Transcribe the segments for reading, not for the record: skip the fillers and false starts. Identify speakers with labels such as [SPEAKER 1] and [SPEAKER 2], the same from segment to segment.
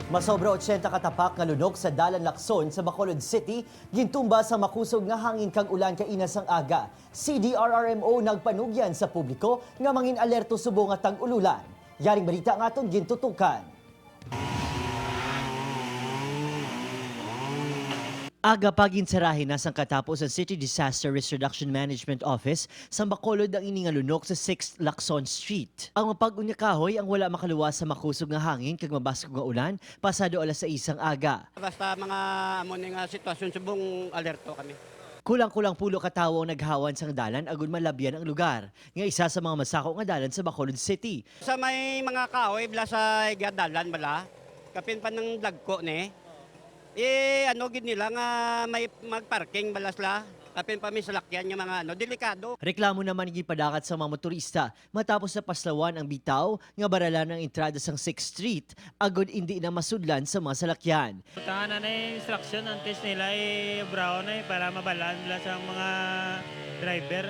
[SPEAKER 1] Masobra 80 katapak nga lunok sa Dalan Lacson sa Bacolod City, gintumba sa makusog nga hangin kag ulan kainas ang aga. CDRRMO nagpanugyan sa publiko nga mangin alerto subo nga tag-ululan. Yaring balita nga aton gintutukan. Aga paginsarahin nasang katapos ang City Disaster Risk Reduction Management Office sa Bacolod ang iningalunok sa 6th Lacson Street. Ang mapag-unya kahoy ang wala makaluwas sa makusog nga hangin kag mabaskog nga ulan pasado alas 6 ang aga.
[SPEAKER 2] Basta mga amo nga sitwasyon subong alerto kami.
[SPEAKER 1] Kulang-kulang pulo ka tawo ang naghawan sang dalan agon malabyan ang lugar. Nga isa sa mga masako nga dalan sa Bacolod City.
[SPEAKER 2] Sa may mga kahoy bala sa igadalan bala, kapin pa ng dagko ni. Gid nila nga may magparking balasla. Kapin pa may salakyan nga mga delikado.
[SPEAKER 1] Reklamo naman gipadakat sa mga motorista matapos na paslawan ang bitaw nga baralan ng entrada sang 6th Street agod hindi na masudlan sa mga salakyan.
[SPEAKER 3] Puntahan na yung instruction antes nila brown para mabalaan nila sa mga driver.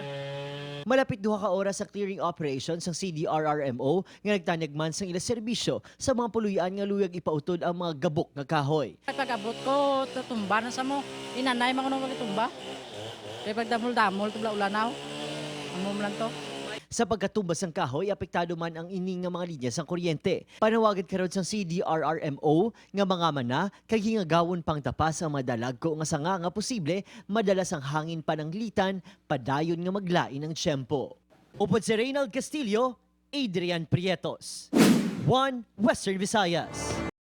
[SPEAKER 1] Malapit 2 ka oras sa clearing operations ng CDRRMO nga nagtanyagman sang ila serbisyo sa mga puluyan nga luyag ipautod ang mga gabok nga kahoy.
[SPEAKER 4] Pag-abot ko, tutumba na sa mo. Inanay mga nung tumba. Kaya pagdamol-damol, tubla ulanaw. Amom lang to.
[SPEAKER 1] Sa pagkatumbas ng kahoy, apektado man ang ining nga mga linya sang kuryente. Panawagan karod sang CDRRMO nga mga mana kay hingagawon pang tapas ang madalag ko nga sanga nga posible madalas ang hangin pananglitan padayon nga maglain ng tiyempo. Upod si Reynald Castillo, Adrian Prietos. 1 Western Visayas.